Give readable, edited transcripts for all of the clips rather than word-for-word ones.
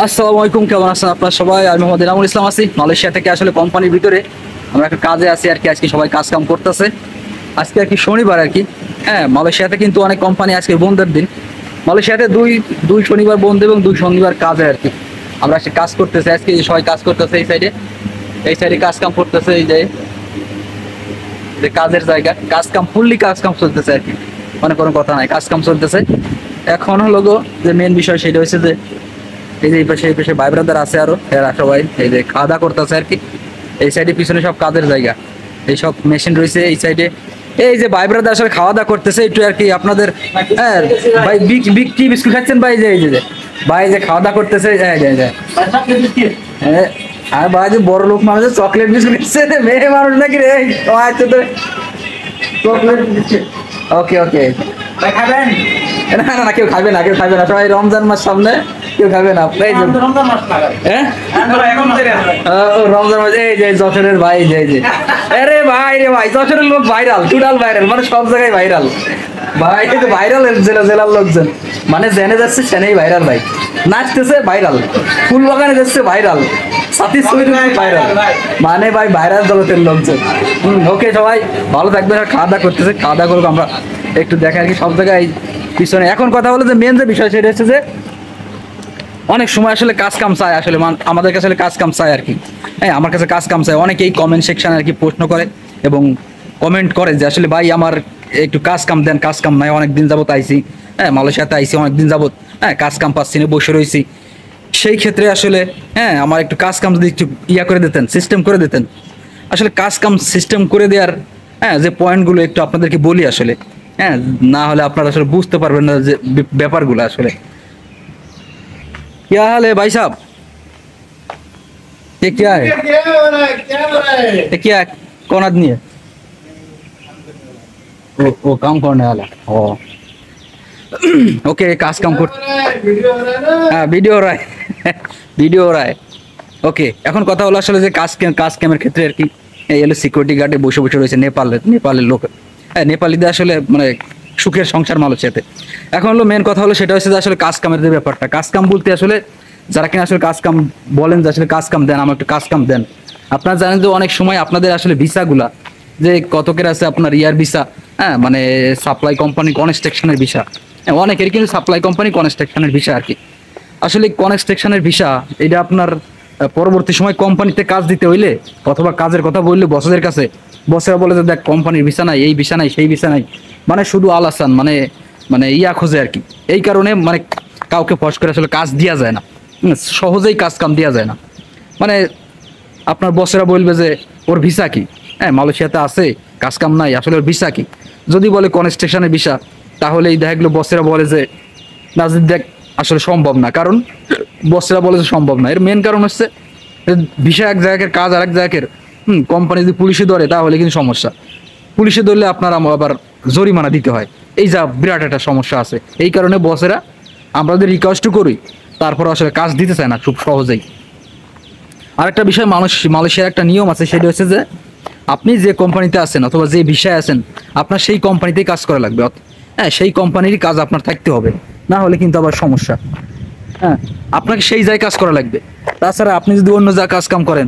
আসসালামু আলাইকুম, কেমন আছেন আপনারা সবাই? আমি মোহাম্মদ ইনামুল ইসলাম আছি মালয়েশিয়া থেকে। আসলে কোম্পানির ভিতরে আমরা একটা কাজে আছি আর কি। আজকে সবাই কাজ কাম করতেছে। আজকে আর কি শনিবার আর কি। হ্যাঁ, মালয়েশিয়াতে কিন্তু অনেক কোম্পানি আজকে বন্ধের দিন। মালয়েশিয়াতে দুই দুই শনিবার বন্ধ এবং দুই শনিবার কাজে আর কি। আমরা আজকে কাজ করতেছি, আজকে সবাই কাজ করতেছে এই সাইডে কাজ কাম করতেছে। এই যে যে কাজের জায়গা, কাজ কাম ফুললি কাজ কাম চলতেছে আর কি। মানে কোনো কথা নাই, কাজ কাম চলতেছে। এখন হলো গো যে মেন বিষয় সেটা হচ্ছে যে এই পাশে ভাই ব্রাদার আছে, আরো এরা সবাই এই যে খাওয়া দাওয়া করতেছে আর কি। এই সাইডে পিছনে সব কাজের জায়গা, এই সব মেশিন রয়েছে এই সাইডে। এই যে ভাই ব্রাদার আসলে খাওয়া দাওয়া করতেছে একটু আর কি আপনাদের। হ্যাঁ ভাই, কি বিস্কুট খাচ্ছেন ভাই? যে ভাই যে খাওয়া দাওয়া করতেছে, হ্যাঁ। আর ভাই যে বড় লোক মানুষের চকলেট বিস্কুট খাচ্ছে, মেয়ে মানুষ নাকি রে? আচ্ছা তো চকলেট বিস্কুট, ওকে ওকে। খাবেন? না না না, কেউ খাবে না, কেউ খাবে না। সবাই রমজান মাস সামনে, কেউ খাবে না। এই যে রমজান মাস না। হ্যাঁ, এখন রমজান মাস। এই যে যশোরের ভাই, যে আরে ভাই রে ভাই, যশোরের লোক ভাইরাল, টোটাল ভাইরাল, মানে সব জায়গায় ভাইরাল ভাই। কিন্তু ভাইরাল জেলার লোকজন, মানে জেনে যাচ্ছে সেনেই ভাইরাল ভাই। নাচতেছে ভাইরাল, ফুল বাগানে যাচ্ছে ভাইরাল, সাথী ছবি ভাইরাল, মানে ভাই ভাইরাল জগতের লোকজন। ওকে, সবাই ভালো থাকবে। খাওয়া দাওয়া করতেছে, খাওয়া দাওয়া করবো আমরা একটু দেখা আর কি সব জায়গায় পিছনে। এখন কথা হলো যে মেন যে বিষয় সেটা হচ্ছে যে অনেক সময় আসলে কাজ কাম চায়, আসলে আমাদের কাছে কাজ কাম চায় আর কি। হ্যাঁ, আমার কাছে কাজ কাম চায়। অনেকেই কমেন্ট সেকশনে আর কি প্রশ্ন করে এবং কমেন্ট করে যে আসলে ভাই আমার একটু কাজ কাম দেন, কাজ কাম নাই, অনেক দিন যাবত আইছি। হ্যাঁ, মালয়েশিয়াতে আইছি অনেক দিন যাবত, হ্যাঁ কাজ কাম পাচ্ছি না, বসে রয়েছি। সেই ক্ষেত্রে আসলে হ্যাঁ আমার একটু কাজ কাম যদি একটু করে দিতেন, সিস্টেম করে দিতেন। আসলে কাজ কাম সিস্টেম করে দেওয়ার হ্যাঁ যে পয়েন্টগুলো একটু আপনাদেরকে বলি আসলে। হ্যাঁ, না হলে আপনারা আসলে বুঝতে পারবেন না যে ব্যাপারগুলো আসলে। क्या हाल है भाई साहब? ये क्या है? ये क्या है? कौन आदमी है? वो काम करने वाला। ओ ओके, काज काम कर। হ্যাঁ, ভিডিও हो रहा है ভিডিও हो रहा है। ওকে, এখন কথা হলো আসলে যে কাজ কামের ক্ষেত্রে আর কি। এই হলো সিকিউরিটি গার্ডে বসে বসে রয়েছে নেপালের লোক। হ্যাঁ, নেপালিদের আসলে মানে সুখের সংসার মালয়েশিয়াতে। এখন হলো মেন কথা হলো সেটা হচ্ছে যে আসলে কাজ কামের যে ব্যাপারটা, কাজ কাম বলতে আসলে যারা কিনা আসলে কাজ কাম বলেন যে আসলে কাজ কাম দেন, আমার একটু কাজ কাম দেন। আপনারা জানেন যে অনেক সময় আপনাদের আসলে ভিসাগুলা যে কতকের আছে আপনার ইয়ার ভিসা, হ্যাঁ মানে সাপ্লাই কোম্পানি কনস্ট্রাকশনের ভিসা। অনেকের কিন্তু সাপ্লাই কোম্পানি কনস্ট্রাকশনের ভিসা আর কি। আসলে কনস্ট্রাকশনের ভিসা এটা আপনার পরবর্তী সময় কোম্পানিতে কাজ দিতে হইলে অথবা কাজের কথা বললে বসদের কাছে, বসেরা বলে যে দেখ কোম্পানির ভিসা নাই, এই ভিসা নাই, সেই ভিসা নাই, মানে শুধু আলাসান মানে মানে ইয়া খোঁজে আর কি। এই কারণে মানে কাউকে ফস করে আসলে কাজ দেওয়া যায় না, সহজেই কাজ কাম দেওয়া যায় না। মানে আপনার বসেরা বলবে যে ওর ভিসা কি, হ্যাঁ মালয়েশিয়াতে আছে কাজ কাম নাই, আসলে ওর ভিসা কি। যদি বলে কনস্ট্রাকশনের ভিসা, তাহলে এই দেখা গেলো বসেরা বলে যে না দেখ আসলে সম্ভব না, কারণ বসেরা বলে যে সম্ভব না। এর মেন কারণ হচ্ছে ভিসা এক জায়গার, কাজ আর এক জায়গার। কোম্পানি যদি পুলিশে ধরে তাহলে কিন্তু সমস্যা, পুলিশে ধরলে আপনার আবার জরিমানা দিতে হয়। এই যা বিরাট একটা সমস্যা আছে। এই কারণে বসেরা আমাদের রিকোয়েস্ট করি, তারপর আসলে কাজ দিতে চায় না খুব সহজেই। আরেকটা বিষয়, মালয়েশিয়ার একটা নিয়ম আছে, সেটা হচ্ছে যে আপনি যে কোম্পানিতে আছেন অথবা যে ভিসায় আছেন, আপনার সেই কোম্পানিতেই কাজ করা লাগবে। হ্যাঁ, সেই কোম্পানিরই কাজ আপনার থাকতে হবে, না হলে কিন্তু আবার সমস্যা। হ্যাঁ, আপনাকে সেই জায়গায় কাজ করা লাগবে। তাছাড়া আপনি যদি অন্য জায়গায় কাজ কাম করেন,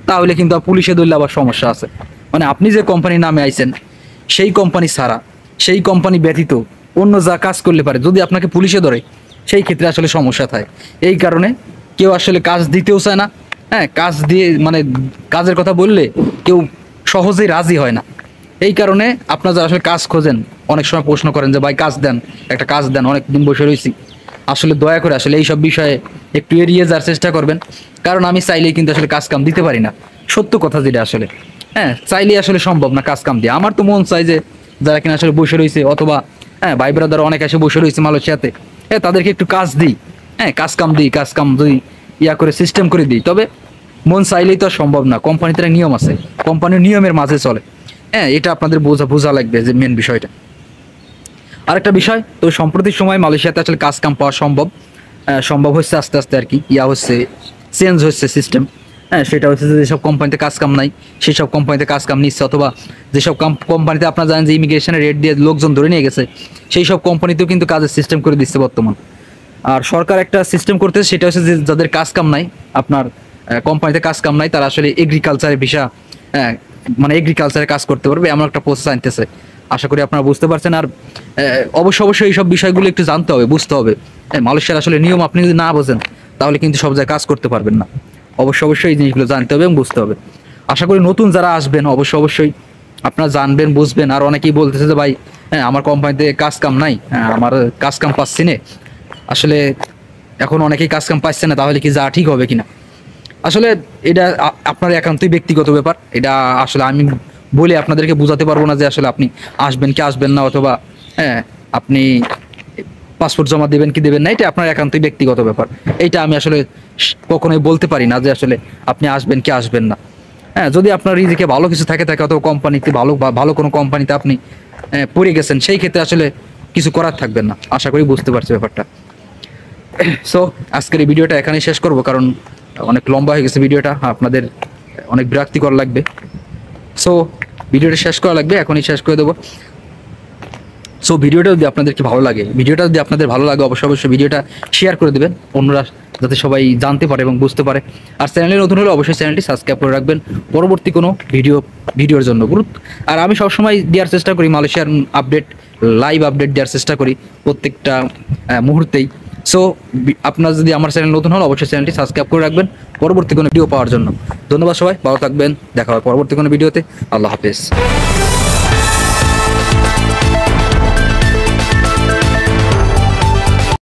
তাহলে কিন্তু পুলিশে ধরলে আবার সমস্যা আছে। মানে আপনি যে কোম্পানির নামে আইছেন, সেই কোম্পানি ছাড়া, সেই কোম্পানি ব্যতীত অন্য যা কাজ করলে পারে, যদি আপনাকে পুলিশে ধরে, সেই ক্ষেত্রে আসলে সমস্যা থাকে। এই কারণে কেউ আসলে কাজ দিতেও চায় না। হ্যাঁ, কাজ দিয়ে মানে কাজের কথা বললে কেউ সহজেই রাজি হয় না। এই কারণে আপনারা যারা আসলে কাজ খোঁজেন, অনেক সময় প্রশ্ন করেন যে ভাই কাজ দেন, একটা কাজ দেন, অনেক দিন বসে রয়েছি। আসলে দয়া করে আসলে এইসব বিষয়ে একটু এড়িয়ে যাওয়ার চেষ্টা করবেন, কারণ আমি চাইলেই কিন্তু আসলে কাজ কাম দিতে পারি না, সত্য কথা যেটা আসলে। হ্যাঁ, চাইলেই আসলে সম্ভব না কাজ কাম দিয়ে। আমার তো মন চাই যে যারা কিনা আসলে বসে রয়েছে, অথবা হ্যাঁ ভাই ব্রাদার অনেক এসে বসে রয়েছে মালয়েশিয়াতে, হ্যাঁ তাদেরকে একটু কাজ দিই। হ্যাঁ, কাজ কাম দিই, কাজ কাম যদি ইয়া করে সিস্টেম করে দিই, তবে মন চাইলেই তো আর সম্ভব না। কোম্পানিতে নিয়ম আছে, কোম্পানির নিয়মের মাঝে চলে। হ্যাঁ, এটা আপনাদের বোঝা লাগবে যে মেন বিষয়টা। আরেকটা বিষয়, তো সম্প্রতি সময় মালয়েশিয়াতে আসলে কাজ কাম পাওয়া সম্ভব হচ্ছে আস্তে আস্তে আর কি। ইয়া হচ্ছে, চেঞ্জ হচ্ছে সিস্টেম। হ্যাঁ, সেটা হচ্ছে যে যেসব কোম্পানিতে কাজ কাম নাই, সেই সব কোম্পানিতে কাজ কাম নিচ্ছে, অথবা যেসব কোম্পানিতে আপনারা জানেন যে ইমিগ্রেশনের রেট দিয়ে লোকজন ধরে নিয়ে গেছে, সেই সব কোম্পানিতেও কিন্তু কাজের সিস্টেম করে দিচ্ছে বর্তমান। আর সরকার একটা সিস্টেম করতেছে, সেটা হচ্ছে যে যাদের কাজ কাম নাই, আপনার কোম্পানিতে কাজ কাম নাই, তারা আসলে এগ্রিকালচারের ভিসা, মানে এগ্রিকালচারে কাজ করতে পারবে এমন একটা প্রসেস আনতেছে। আশা করি আপনারা বুঝতে পারছেন। আর অবশ্যই এইসব বিষয়গুলো একটু জানতে হবে, বুঝতে হবে। মালয়েশিয়ার আসলে নিয়ম আপনি যদি না বোঝেন তাহলে কিন্তু সব জায়গায় কাজ করতে পারবেন না। অবশ্যই এই জিনিসগুলো জানতে হবে এবং বুঝতে হবে। আশা করি নতুন যারা আসবেন অবশ্যই আপনারা জানবেন, বুঝবেন। আর অনেকেই বলতেছে যে ভাই আমার কোম্পানিতে কাজ কাম নাই, আমার কাজ কাম পাচ্ছি না। আসলে এখন অনেকেই কাজ কাম পাচ্ছে না, তাহলে কি যা ঠিক হবে কিনা? আসলে এটা আপনার একান্তই ব্যক্তিগত ব্যাপার। এটা আসলে আমি বলে আপনাদেরকে বোঝাতে পারবো না যে আসলে আপনি আসবেন কি আসবেন না, অথবা আপনি পাসপোর্ট জমা দেবেন কি দেবেন না, এটা আপনার একান্তই ব্যক্তিগত ব্যাপার। এইটা আমি আসলে কখনোই বলতে পারি না যে আসলে আপনি আসবেন কি আসবেন না। যদি আপনার রিজিকে ভালো কিছু থাকে অথবা কোম্পানিতে ভালো কোনো কোম্পানিতে আপনি পড়ে গেছেন, সেই ক্ষেত্রে আসলে কিছু করার থাকবেন না। আশা করি বুঝতে পারছি ব্যাপারটা। সো আজকের এই ভিডিওটা এখানেই শেষ করব, কারণ অনেক লম্বা হয়ে গেছে ভিডিওটা, আপনাদের অনেক বিরক্তিকর লাগবে। সো ভিডিওটা শেষ করা লাগবে, এখনই শেষ করে দেবো। সো ভিডিওটা যদি আপনাদেরকে ভালো লাগে, অবশ্যই ভিডিওটা শেয়ার করে দেবেন অন্যরা, যাতে সবাই জানতে পারে এবং বুঝতে পারে। আর চ্যানেলে নতুন হলে অবশ্যই চ্যানেলটি সাবস্ক্রাইব করে রাখবেন পরবর্তী কোনো ভিডিওর জন্য। আর আমি সবসময় দেওয়ার চেষ্টা করি মালয়েশিয়ার লাইভ আপডেট দেওয়ার চেষ্টা করি প্রত্যেকটা মুহূর্তেই। সো আপনার যদি আমার চ্যানেল নতুন হলে অবশ্যই চ্যানেলটি সাবস্ক্রাইব করে রাখবেন পরবর্তী কোনো ভিডিও পাওয়ার জন্য। ধন্যবাদ সবাই, ভালো থাকবেন, দেখা হবে পরবর্তী কোনো ভিডিওতে। আল্লাহ হাফেজ।